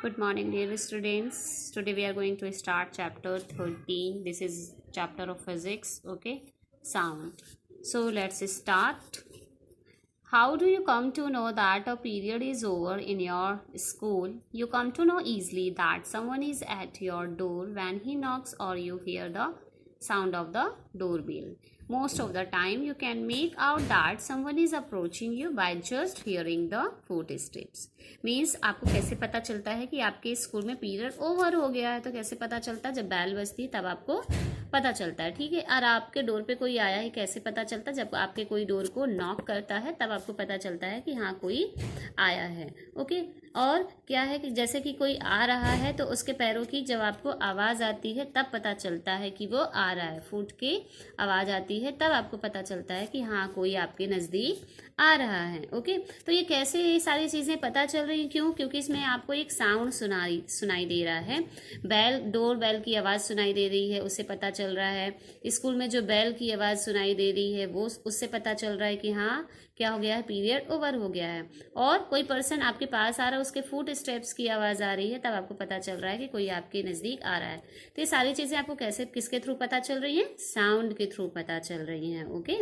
Good morning, dear students. Today we are going to start chapter 13. This is chapter of physics, okay? Sound. So let's start. How do you come to know that a period is over in your school? You come to know easily that someone is at your door when he knocks or you hear the sound of the doorbell. Most of the time you can make out that someone is approaching you by just hearing the footsteps. Means आपको कैसे पता चलता है कि आपके school में period over हो गया है? तो कैसे पता चलता है? जब बैल बजती है तब आपको पता चलता है, ठीक है। और आपके डोर पे कोई आया है, कैसे पता चलता है? जब आपके कोई डोर को नॉक करता है तब आपको पता चलता है कि हाँ कोई आया है, ओके। और क्या है कि जैसे कि कोई आ रहा है तो उसके पैरों की जब आपको आवाज़ आती है तब पता चलता है कि वो आ रहा है। फुट की आवाज़ आती है तब आपको पता चलता है कि हाँ कोई आपके नज़दीक आ रहा है, ओके। तो ये कैसे ये सारी चीज़ें पता चल रही हैं? क्यों? क्योंकि इसमें आपको एक साउंड सुनाई दे रहा है। डोर बेल की आवाज़ सुनाई दे रही है, उससे पता चल रहा है। स्कूल में जो बेल की आवाज़ सुनाई दे रही है वो उससे पता चल रहा है कि हाँ क्या हो गया है, पीरियड ओवर हो गया है। और कोई पर्सन आपके पास आ रहा है, उसके फुट स्टेप्स की आवाज़ आ रही है, तब आपको पता चल रहा है कि कोई आपके नज़दीक आ रहा है। तो ये सारी चीज़ें आपको कैसे किसके थ्रू पता चल रही हैं? साउंड के थ्रू पता चल रही हैं, okay.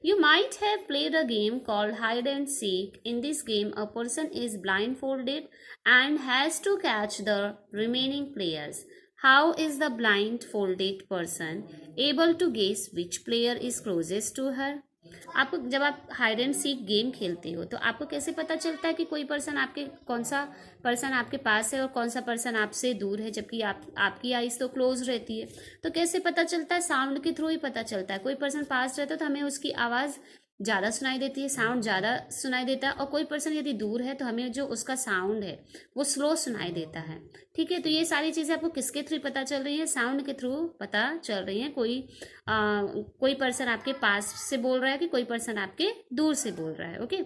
You might have played a game called hide and seek. In this game, a person is blindfolded and has to catch the remaining players. How is the blindfolded person able to guess which player is closest to her? आपको जब आप hide and seek game खेलते हो तो आपको कैसे पता चलता है कि कोई पर्सन कौन सा पर्सन आपके पास है और कौन सा पर्सन आपसे दूर है, जबकि आपकी आइज तो क्लोज रहती है। तो कैसे पता चलता है? साउंड के थ्रू ही पता चलता है। कोई पर्सन पास रहता है तो हमें उसकी आवाज़ ज़्यादा सुनाई देती है, साउंड ज़्यादा सुनाई देता है। और कोई पर्सन यदि दूर है तो हमें जो उसका साउंड है वो स्लो सुनाई देता है, ठीक है। तो ये सारी चीज़ें आपको किसके थ्रू पता चल रही है? साउंड के थ्रू पता चल रही है। कोई पर्सन आपके पास से बोल रहा है कि कोई पर्सन आपके दूर से बोल रहा है, okay.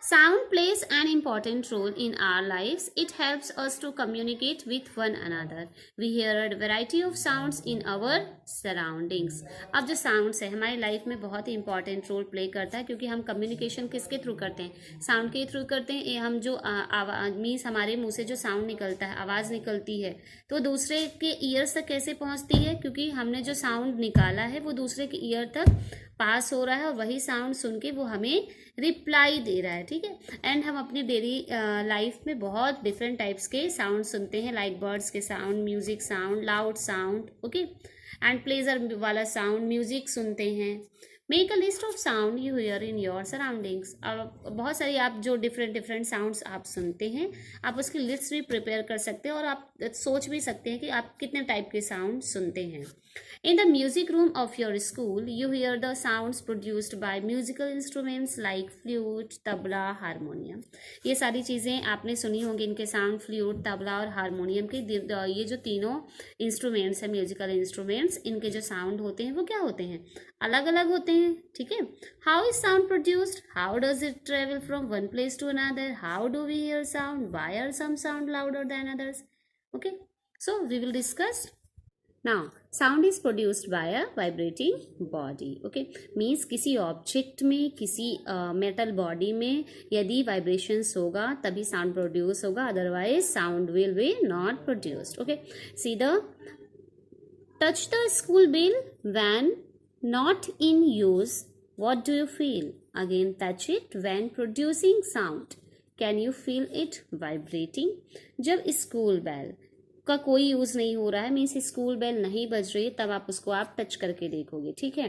Sound plays an important role in our lives. It helps us to communicate with one another. We hear a variety of sounds in our surroundings. अब जो sounds है हमारी लाइफ में बहुत ही important रोल प्ले करता है, क्योंकि हम कम्युनिकेशन किसके थ्रू करते हैं? साउंड के थ्रू करते हैं। ये हम जो मीन्स हमारे मुंह से जो साउंड निकलता है, आवाज़ निकलती है, तो दूसरे के ईयर्स तक कैसे पहुंचती है? क्योंकि हमने जो साउंड निकाला है वो दूसरे के ईयर तक पास हो रहा है और वही साउंड सुन के वो हमें रिप्लाई दे रहा है, ठीक है। एंड हम अपनी डेली लाइफ में बहुत डिफरेंट टाइप्स के साउंड सुनते हैं, लाइक बर्ड्स के sound, music sound, loud sound, okay, and pleasure वाला साउंड, म्यूजिक सुनते हैं। Make a list of sound you here in your surroundings. अब बहुत सारी आप जो डिफरेंट साउंड्स आप सुनते हैं, आप उसकी लिस्ट भी प्रिपेयर कर सकते हैं और आप सोच भी सकते हैं कि आप कितने टाइप के साउंड सुनते हैं। In the music room of your school, you hear the sounds produced by musical instruments like flute, tabla, harmonium. ये सारी चीज़ें आपने सुनी होंगी, इनके साउंड, फ्लूट, तबला और हारमोनियम के। ये जो तीनों इंस्ट्रूमेंट्स हैं, म्यूजिकल इंस्ट्रूमेंट्स, इनके जो साउंड होते हैं वो क्या होते हैं? अलग अलग होते हैं, ठीक है। How is sound produced? How does it travel from one place to another? How do we hear sound? Why are some sound louder than others? Okay, so we will discuss now. Sound is produced by a vibrating body, okay, means किसी object में, किसी metal body में यदि vibrations होगा तभी sound produce होगा, otherwise sound will be not produced, okay. See the touch the school bell when not in use. What do you feel? Again, touch it when producing sound. Can you feel it vibrating? जब school bell का कोई use नहीं हो रहा है, means school bell नहीं बज रही है, तब आप उसको आप टच करके देखोगे, ठीक है।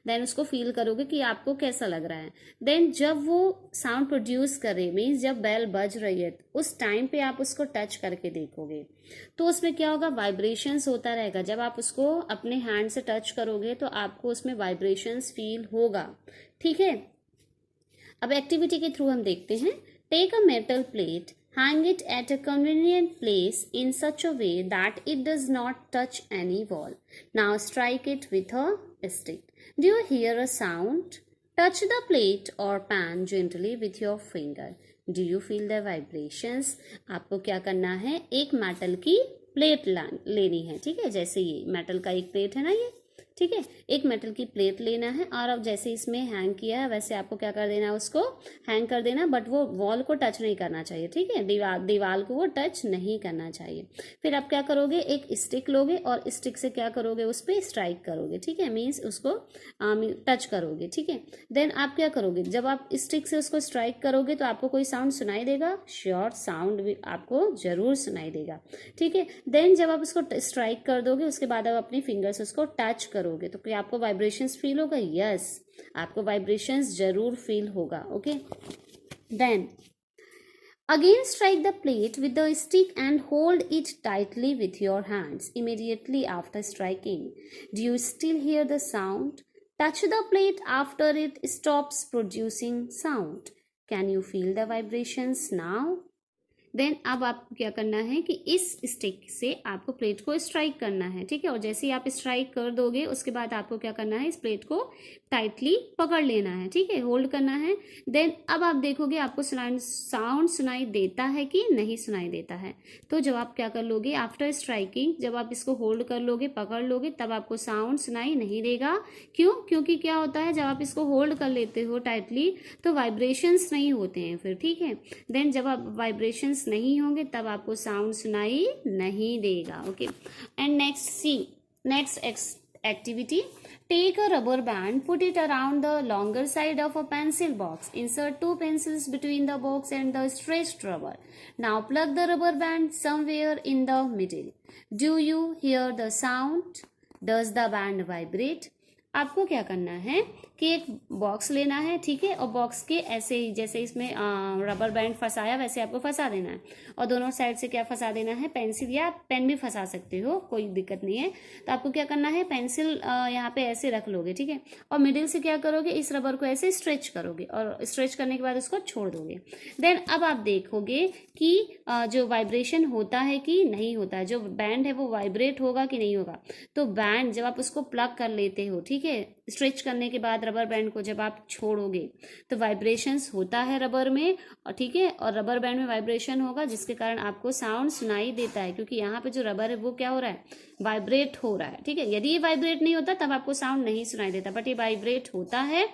देन उसको फील करोगे कि आपको कैसा लग रहा है। देन जब वो साउंड प्रोड्यूस करे, मीन्स जब बेल बज रही है उस टाइम पे आप उसको टच करके देखोगे तो उसमें क्या होगा? वाइब्रेशंस होता रहेगा। जब आप उसको अपने हैंड से टच करोगे तो आपको उसमें वाइब्रेशंस फील होगा, ठीक है। अब एक्टिविटी के थ्रू हम देखते हैं। Take a metal plate, hang it at a convenient place in such a way that it does not touch any wall. Now strike it with a stick. Do you hear a sound? Touch the plate or pan gently with your finger. Do you feel the vibrations? आपको क्या करना है? एक metal की plate लेनी है, ठीक है। जैसे ये मेटल का एक प्लेट है ना, ये ठीक है। एक मेटल की प्लेट लेना है और अब जैसे इसमें हैंग किया है वैसे आपको क्या कर देना है, उसको हैंग कर देना, बट वो वॉल को टच नहीं करना चाहिए, ठीक है, दीवार को वो टच नहीं करना चाहिए। फिर आप क्या करोगे, एक स्टिक लोगे और स्टिक से क्या करोगे, उस पर स्ट्राइक करोगे, ठीक है, मीन्स उसको टच करोगे, ठीक है। देन आप क्या करोगे, जब आप स्टिक से उसको स्ट्राइक करोगे तो आपको कोई साउंड सुनाई देगा, श्योर साउंड भी आपको जरूर सुनाई देगा, ठीक है। देन जब आप उसको स्ट्राइक कर दोगे उसके बाद आप अपनी फिंगर से उसको टच करोगे तो क्या आपको वाइब्रेशंस फील होगा, यस आपको वाइब्रेशंस जरूर फील होगा, okay. Then again strike the plate with the stick and hold it tightly with your hands immediately after striking. Do you still hear the sound? Touch the plate after it stops producing sound. Can you feel the vibrations now? Then अब आपको क्या करना है कि इस stick से आपको plate को स्ट्राइक करना है, ठीक है, और जैसे ही आप स्ट्राइक कर दोगे उसके बाद आपको क्या करना है, इस प्लेट को टाइटली पकड़ लेना है, ठीक है, होल्ड करना है। देन अब आप देखोगे आपको साउंड सुनाई देता है कि नहीं सुनाई देता है। तो जब आप क्या कर लोगे, आफ्टर स्ट्राइकिंग जब आप इसको होल्ड कर लोगे, पकड़ लोगे, तब आपको साउंड सुनाई नहीं देगा। क्यों? क्योंकि क्या होता है, जब आप इसको होल्ड कर लेते हो टाइटली तो वाइब्रेशंस नहीं होते हैं फिर, ठीक है। देन जब आप वाइब्रेशंस नहीं होंगे तब आपको साउंड सुनाई नहीं देगा, okay. And next activity, take a rubber band, put it around the longer side of a pencil box, insert 2 pencils between the box and the stretched rubber. Now plug the rubber band somewhere in the middle. Do you hear the sound? Does the band vibrate? आपको क्या करना है कि एक box लेना है, ठीक है, और बॉक्स के ऐसे ही जैसे इसमें रबर बैंड फंसाया वैसे आपको फंसा देना है और दोनों साइड से क्या फंसा देना है, पेंसिल या पेन भी फंसा सकते हो, कोई दिक्कत नहीं है। तो आपको क्या करना है, पेंसिल यहाँ पे ऐसे रख लोगे, ठीक है, और मिडिल से क्या करोगे, इस रबर को ऐसे स्ट्रेच करोगे और स्ट्रेच करने के बाद उसको छोड़ दोगे। देन अब आप देखोगे कि जो वाइब्रेशन होता है कि नहीं होता है, जो बैंड है वो वाइब्रेट होगा कि नहीं होगा। तो बैंड जब आप उसको प्लग कर लेते हो, ठीक है, स्ट्रेच करने के बाद रबर बैंड को जब आप छोड़ोगे तो वाइब्रेशंस होता है रबर में, और ठीक है, और रबर बैंड में वाइब्रेशन होगा जिसके कारण आपको साउंड सुनाई देता है, क्योंकि यहाँ पे जो रबर है वो क्या हो रहा है, वाइब्रेट हो रहा है, ठीक है। यदि ये वाइब्रेट नहीं होता तब आपको साउंड नहीं सुनाई देता, बट ये वाइब्रेट होता है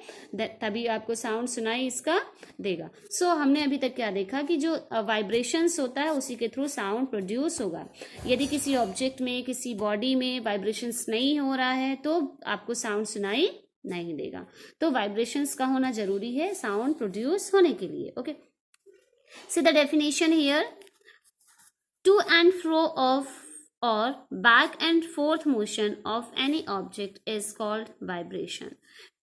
तभी आपको साउंड सुनाई इसका देगा। सो हमने अभी तक क्या देखा कि जो वाइब्रेशंस होता है उसी के थ्रू साउंड प्रोड्यूस होगा। यदि किसी ऑब्जेक्ट में, किसी बॉडी में वाइब्रेशंस नहीं हो रहा है तो आपको साउंड सुनाई नहीं देगा। तो वाइब्रेशंस का होना जरूरी है साउंड प्रोड्यूस होने के लिए, okay. See the definition here, to and fro of or back and forth motion of any object is called vibration.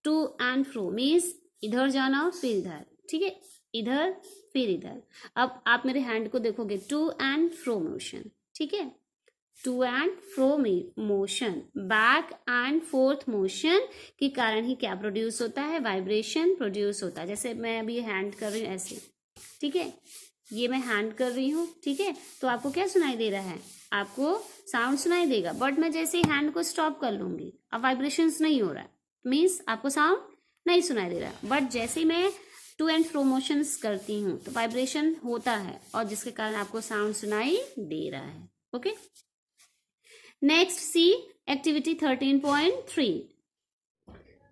To and fro means इधर जाना फिर इधर, ठीक है, इधर फिर इधर। अब आप मेरे हैंड को देखोगे, टू एंड फ्रो मोशन, ठीक है, to and fro motion, back and forth motion के कारण ही क्या प्रोड्यूस होता है, वाइब्रेशन प्रोड्यूस होता है। जैसे मैं अभी हैंड कर रही हूँ ऐसे, ठीक है, ये मैं हैंड कर रही हूँ, ठीक है, तो आपको क्या सुनाई दे रहा है, आपको साउंड सुनाई देगा, बट मैं जैसे ही हैंड को स्टॉप कर लूंगी अब वाइब्रेशंस नहीं हो रहा है, मीन्स आपको साउंड नहीं सुनाई दे रहा। बट जैसे ही मैं टू एंड फ्रो मोशंस करती हूँ तो वाइब्रेशन होता है और जिसके कारण आपको साउंड सुनाई दे रहा है, okay. Next see activity 13.3,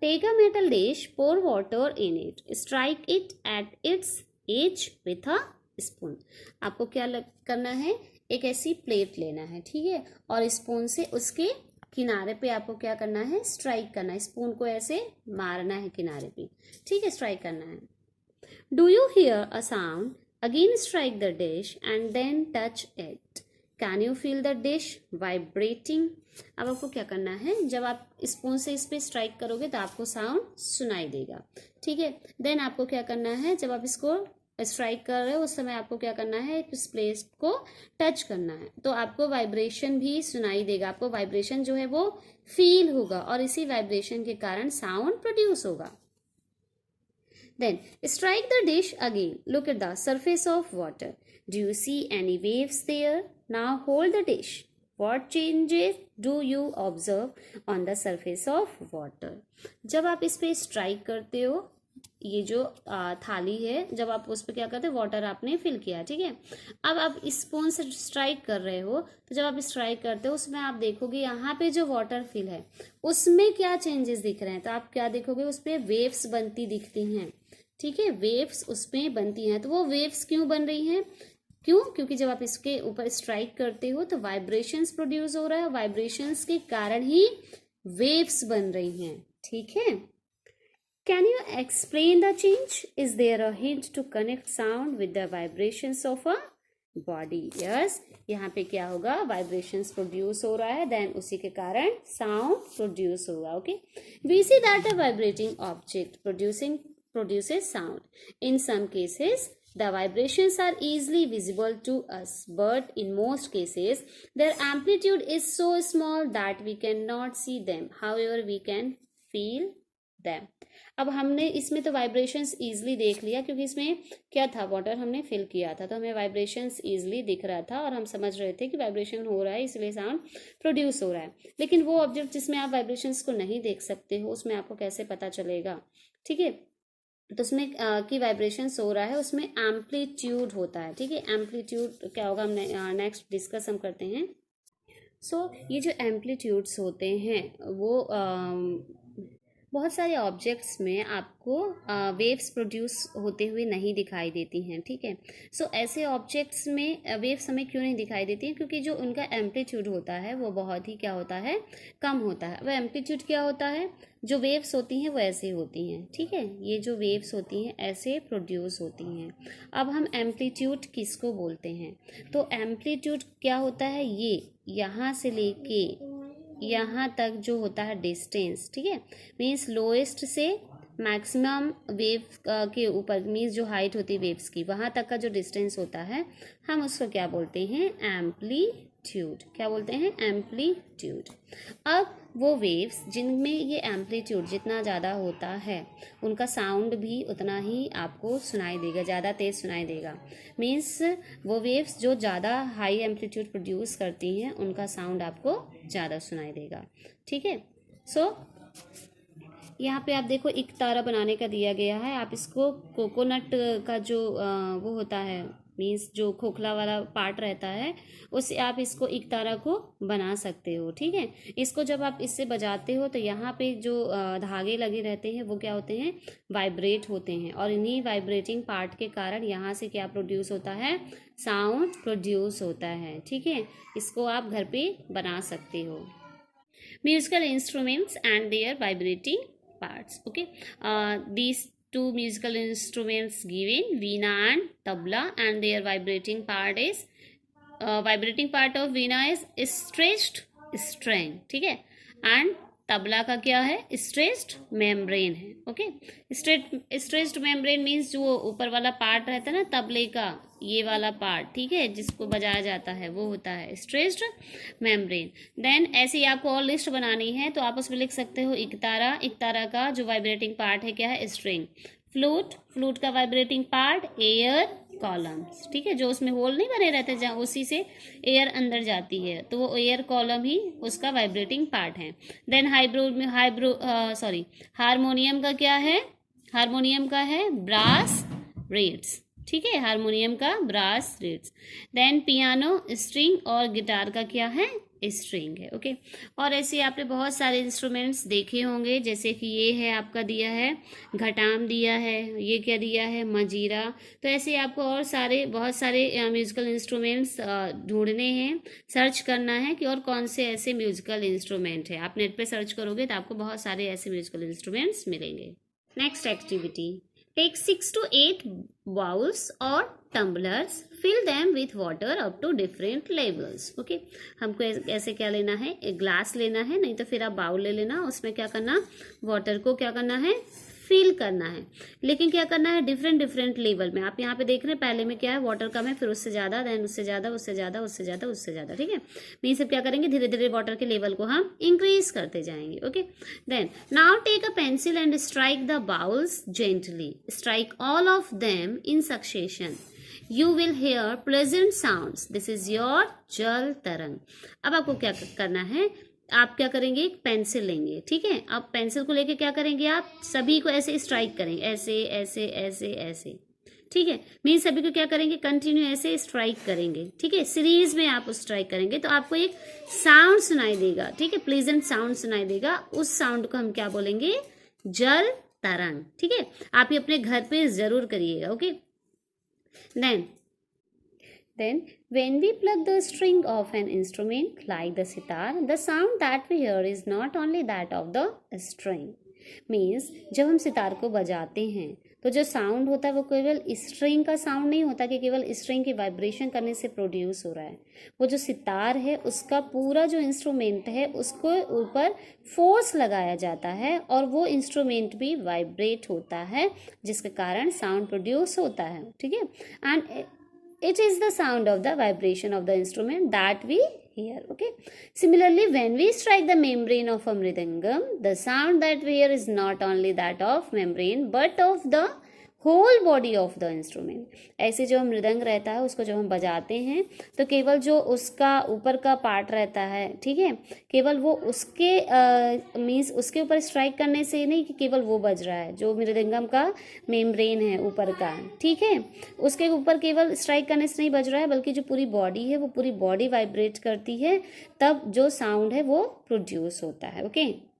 take a metal dish, pour water in it, strike it at its edge with a spoon. आपको क्या करना है, एक ऐसी प्लेट लेना है, ठीक है, और स्पून से उसके किनारे पे आपको क्या करना है, स्ट्राइक करना है, स्पून को ऐसे मारना है किनारे पे, ठीक है, स्ट्राइक करना है। Do you hear a sound? Again strike the dish and then touch it. Can you feel the dish vibrating? अब आपको क्या करना है, जब आप स्पून से इस पे स्ट्राइक करोगे तो आपको साउंड सुनाई देगा, ठीक है। देन आपको क्या करना है, जब आप इसको स्ट्राइक कर रहे हो उस समय आपको क्या करना है, इस प्लेस को टच करना है, तो आपको वाइब्रेशन भी सुनाई देगा, आपको वाइब्रेशन जो है वो फील होगा और इसी वाइब्रेशन के कारण साउंड प्रोड्यूस होगा। Then strike the dish again, look at the surface of water, do you see any waves there? Now hold the dish, What changes do you observe on the surface of water? जब आप इस पे strike करते हो ये जो थाली है, जब आप उस पर क्या करते हैं, वाटर आपने फिल किया, ठीक है। अब आप स्पून से स्ट्राइक कर रहे हो, तो जब आप स्ट्राइक करते हो उसमें आप देखोगे यहाँ पे जो वाटर फिल है उसमें क्या चेंजेस दिख रहे हैं, तो आप क्या देखोगे, उस पर वेव्स बनती दिखती हैं, ठीक है, वेव्स उसमें बनती हैं। तो वो वेव्स क्यों बन रही हैं, क्यों, क्योंकि जब आप इसके ऊपर स्ट्राइक करते हो तो वाइब्रेशंस प्रोड्यूस हो रहा है, वाइब्रेशंस के कारण ही वेव्स बन रही हैं, ठीक है। Can you explain the change, is there a hint to connect sound with the vibrations of a body. Yes, यहाँ पे क्या होगा, वाइब्रेशंस प्रोड्यूस हो रहा है, देन उसी के कारण साउंड प्रोड्यूस होगा। Okay, we see that a vibrating object produces sound. In some cases, the vibrations are easily visible to us, but in most cases, their amplitude is so small that we cannot see them. However, we can feel them. अब हमने इसमें तो vibrations easily देख लिया, क्योंकि इसमें क्या था, वाटर हमने फिल किया था, तो हमें वाइब्रेशंस इजीली दिख रहा था और हम समझ रहे थे कि वाइब्रेशन हो रहा है, इसलिए साउंड प्रोड्यूस हो रहा है। लेकिन वो ऑब्जेक्ट जिसमें आप वाइब्रेशंस को नहीं देख सकते हो, उसमें आपको कैसे पता चलेगा, ठीक है। तो उसमें की वाइब्रेशंस हो रहा है, उसमें एम्पलीट्यूड होता है, ठीक है। एम्पलीट्यूड क्या होगा, हम नेक्स्ट डिस्कस हम करते हैं। सो ये जो एम्पलीट्यूड्स होते हैं वो बहुत सारे ऑब्जेक्ट्स में आपको वेव्स प्रोड्यूस होते हुए नहीं दिखाई देती हैं, ठीक है। सो ऐसे ऑब्जेक्ट्स में वेव्स हमें क्यों नहीं दिखाई देती हैं, क्योंकि जो उनका एम्पलीट्यूड होता है वो बहुत ही क्या होता है, कम होता है। वह एम्पलीट्यूड क्या होता है, जो वेव्स होती हैं वो ऐसे होती हैं, ठीक है, ये जो वेव्स होती हैं ऐसे प्रोड्यूस होती हैं। अब हम एम्पलीट्यूड किसको बोलते हैं, तो एम्पलीट्यूड क्या होता है, ये यहाँ से लेके यहाँ तक जो होता है डिस्टेंस, ठीक है, मीन्स लोएस्ट से मैक्सिमम वेव के ऊपर, मीन्स जो हाइट होती है वेव्स की, वहाँ तक का जो डिस्टेंस होता है हम उसको क्या बोलते हैं, एम्पलीट्यूड। क्या बोलते हैं, एम्पलीट्यूड। अब वो वेव्स जिनमें ये एम्पलीट्यूड जितना ज़्यादा होता है उनका साउंड भी उतना ही आपको सुनाई देगा, ज़्यादा तेज़ सुनाई देगा। मीन्स वो वेव्स जो ज़्यादा हाई एम्पलीट्यूड प्रोड्यूस करती हैं उनका साउंड आपको ज़्यादा सुनाई देगा, ठीक है। सो यहाँ पे आप देखो एक तारा बनाने का दिया गया है, आप इसको कोकोनट का जो वो होता है, मीन्स जो खोखला वाला पार्ट रहता है, उससे आप इसको एक तारा को बना सकते हो, ठीक है। इसको जब आप इससे बजाते हो तो यहाँ पे जो धागे लगे रहते हैं वो क्या होते हैं, वाइब्रेट होते हैं, और इन्हीं वाइब्रेटिंग पार्ट के कारण यहाँ से क्या प्रोड्यूस होता है, साउंड प्रोड्यूस होता है, ठीक है। इसको आप घर पे बना सकते हो। Musical instruments and their vibrating parts. Okay, these two musical instruments given, veena and tabla, and their vibrating part is vibrating part of veena is stretched string, ठीक है, and तबला का क्या है, स्ट्रेच्ड मेम्ब्रेन है। ओके, स्ट्रेच्ड मेम्ब्रेन मीन्स जो ऊपर वाला part रहता है ना तबले का, ये वाला पार्ट, ठीक है, जिसको बजाया जाता है वो होता है स्ट्रेच्ड मेम्ब्रेन। देन ऐसे ही आपको और लिस्ट बनानी है तो आप उसमें लिख सकते हो इकतारा का जो वाइब्रेटिंग पार्ट है क्या है, स्ट्रिंग। फ्लूट का वाइब्रेटिंग पार्ट एयर कॉलम्स, ठीक है, जो उसमें होल नहीं बने रहते जहाँ उसी से एयर अंदर जाती है, तो वो एयर कॉलम ही उसका वाइब्रेटिंग पार्ट है। देन हारमोनियम का क्या है, हारमोनियम का है ब्रास रेट्स, ठीक है, हारमोनियम का brass reeds. Then piano string और गिटार का क्या है, स्ट्रिंग है। ओके, और ऐसे आपने बहुत सारे इंस्ट्रूमेंट्स देखे होंगे, जैसे कि ये है आपका दिया है घटाम दिया है, ये क्या दिया है, मजीरा। तो ऐसे आपको और बहुत सारे म्यूजिकल इंस्ट्रूमेंट्स ढूंढने हैं, सर्च करना है कि और कौन से ऐसे म्यूजिकल इंस्ट्रूमेंट है। आप नेट पे सर्च करोगे तो आपको बहुत सारे ऐसे म्यूजिकल इंस्ट्रूमेंट्स मिलेंगे। Next activity, take 6 to 8 bowls or tumblers, fill them with water up to different levels. Okay, हमको ऐसे क्या लेना है, एक ग्लास लेना है, नहीं तो फिर आप बाउल ले लेना, उसमें क्या करना, वाटर को क्या करना है, फिल करना है। लेकिन क्या करना है, डिफरेंट लेवल में। आप यहाँ पे देख रहे हैं पहले में क्या है, वाटर कम है, फिर उससे ज़्यादा, देन उससे ज़्यादा, उससे ज़्यादा, उससे ज़्यादा, उससे ज़्यादा, ठीक है। मीन सब क्या करेंगे, धीरे धीरे वाटर के लेवल को हम इंक्रीज करते जाएंगे। Okay, then now take a pencil and strike the bowls gently, strike all of them in succession, you will hear pleasant sounds. This is your जल तरंग। अब आपको क्या करना है, आप क्या करेंगे, एक पेंसिल लेंगे, ठीक है। अब पेंसिल को लेके क्या करेंगे, आप सभी को ऐसे स्ट्राइक करेंगे, ऐसे ऐसे ऐसे ऐसे, ठीक है। मीन सभी को क्या करेंगे, कंटिन्यू ऐसे स्ट्राइक करेंगे, ठीक है। सीरीज में आप स्ट्राइक करेंगे तो आपको एक साउंड सुनाई देगा, ठीक है, प्लीजेंट साउंड सुनाई देगा। उस साउंड को हम क्या बोलेंगे, जल तरंग, ठीक है। आप ये अपने घर पे जरूर करिएगा, okay. Then, when we pluck the string of an instrument like the sitar, the sound that we hear is not only that of the string. Means, जब हम सितार को बजाते हैं तो जो साउंड होता है वो केवल स्ट्रिंग का साउंड नहीं होता कि केवल स्ट्रिंग की वाइब्रेशन करने से प्रोड्यूस हो रहा है। वो जो सितार है उसका पूरा जो इंस्ट्रूमेंट है उसको ऊपर फोर्स लगाया जाता है और वो इंस्ट्रूमेंट भी वाइब्रेट होता है, जिसके कारण साउंड प्रोड्यूस होता है, ठीक है। And it is the sound of the vibration of the instrument that we hear, okay. Similarly, when we strike the membrane of a mridangam, the sound that we hear is not only that of membrane but of the whole body of the instrument. ऐसे जो मृदंग रहता है उसको जब हम बजाते हैं तो केवल जो उसका ऊपर का पार्ट रहता है, ठीक है, केवल वो उसके मीन्स उसके ऊपर स्ट्राइक करने से नहीं कि केवल वो बज रहा है, जो मृदंगम का मेम्ब्रेन है ऊपर का, ठीक है, उसके ऊपर केवल स्ट्राइक करने से नहीं बज रहा है, बल्कि जो पूरी बॉडी है वो पूरी बॉडी वाइब्रेट करती है, तब जो साउंड है वो प्रोड्यूस होता है, ओके।